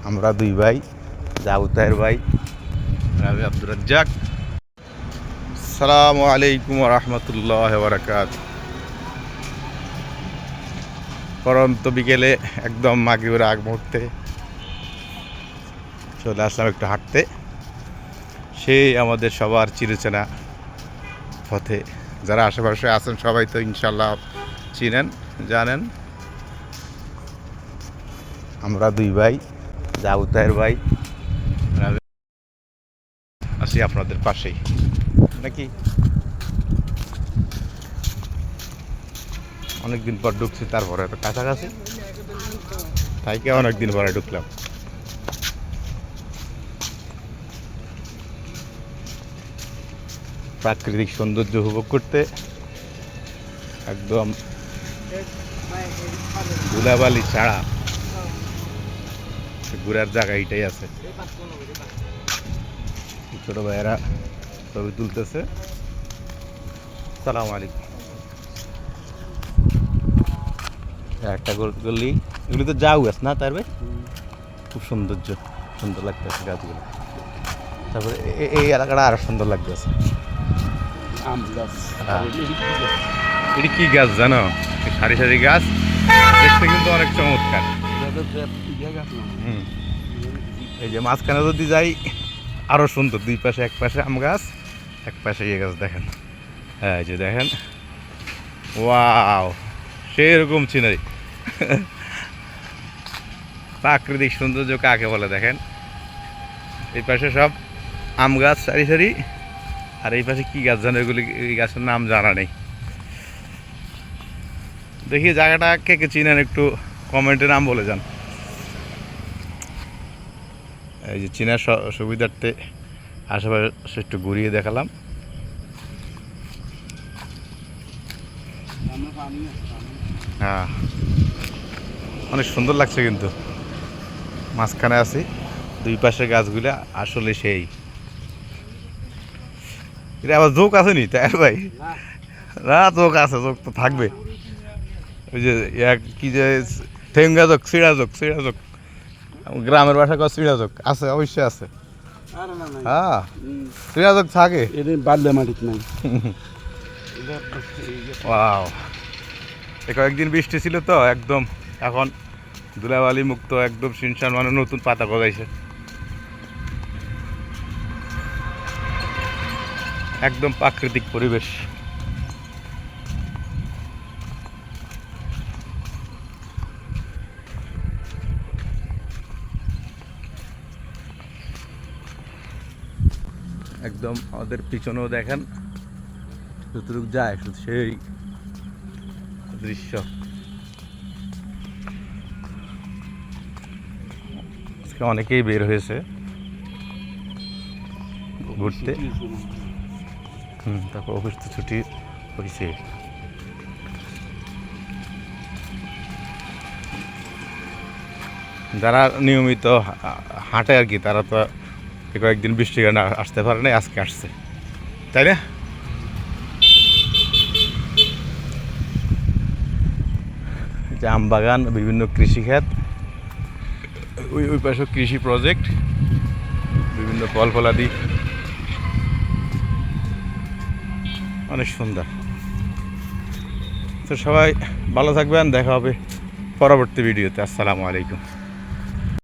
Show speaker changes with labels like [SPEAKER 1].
[SPEAKER 1] আমরা দুই ভাই, জাউতায়ের ভাই, আমি আব্দুর রাজ্জাক। আসসালামু আলাইকুম ওয়া রাহমাতুল্লাহি ওয়া বারাকাতুহু। পরন্ত বিকেলে একদম মাগরিবের আগ মুহূর্তে চলে আসলাম একটু হাঁটতে। সেই আমাদের সবার চিরচেনা পথে। যারা আশেপাশে আছেন সবাই তো ইনশাল্লাহ চিনেন, জানেন। আমরা দুই ভাই, জাউতায়ের ভাই, আমি আছি আপনাদের পাশেই নাকি। অনেকদিন পর ঢুকছি, তারপরে তো কাছাকাছি তাইকে অনেকদিন পরে ঢুকলাম। প্রাকৃতিক সৌন্দর্য উপভোগ করতে একদম ধুলাবালি ছাড়া ঘুরার জায়গা এইটাই আছে। ছোট ভাইয়েরা ছবি তুলতেছে। সালাম আলাইকুম। একটা গলি, এগুলি তো যাও গাছ না তার ভাই, খুব সুন্দর লাগতেছে গাছগুলো। তারপরে এই এলাকাটা আরো সুন্দর লাগতেছে। এটি কি গাছ জানো? সারি সারি গাছ, দেখতে কিন্তু অনেক চমৎকার। এই যে মাঝখানে যদি যাই আরো সুন্দর, দুই পাশে, এক পাশে আম গাছ, এক পাশে ইয়ে গাছ দেখেন। হ্যাঁ এই যে দেখেন, ওয়াও, সেরকম সিনারি। প্রাকৃতিক সৌন্দর্য কাকে বলে দেখেন। এই পাশে সব আম গাছ সারি সারি, আর এই পাশে কি গাছ জানো, এগুলি এই গাছের নাম জানা নেই। দেখি জায়গাটা কে কে চিনেন একটু কমেন্টে নাম বলে যান। এই যে চিনার সুবিধার্থে আশেপাশে একটু ঘুরিয়ে দেখালাম। হ্যাঁ, অনেক সুন্দর লাগছে কিন্তু। মাঝখানে আছি, দুই পাশের গাছগুলা আসলে সেই। এটা আবার জোক আছে নি তাই ভাই? না, জোক আছে, জোক তো থাকবে। ওই যে কি যে ঠেঙ্গা জোক, চিড়া জোক, গ্রামের ভাষা কয় চিড়া জোক আছে, অবশ্যই আছে। হ্যাঁ, চিড়া জোক থাকে। ওয়াও, কয়েকদিন বৃষ্টি ছিল তো একদম, এখন ধুলাবালি মুক্ত, একদম শিনশান, মানে নতুন পাতা গজাইছে, একদম প্রাকৃতিক পরিবেশ। একদম আমাদের পিছনেও দেখেন যতটুকু যায় শুধু সেই দৃশ্য। আজকে অনেকেই বের হয়েছে ঘুরতে। তারপর অফিস তো ছুটি হয়েছে। যারা নিয়মিত হাঁটে আর কি, তারা তো কয়েকদিন বৃষ্টির কারণে আসতে পারে না, আজকে আসছে, তাই না? যে আম বাগান, বিভিন্ন কৃষিখাত, ওই পাশে কৃষি প্রজেক্ট, বিভিন্ন ফল ফলাদি, অনেক সুন্দর। তো সবাই ভালো থাকবেন, দেখা হবে পরবর্তী ভিডিওতে। আসসালামু আলাইকুম।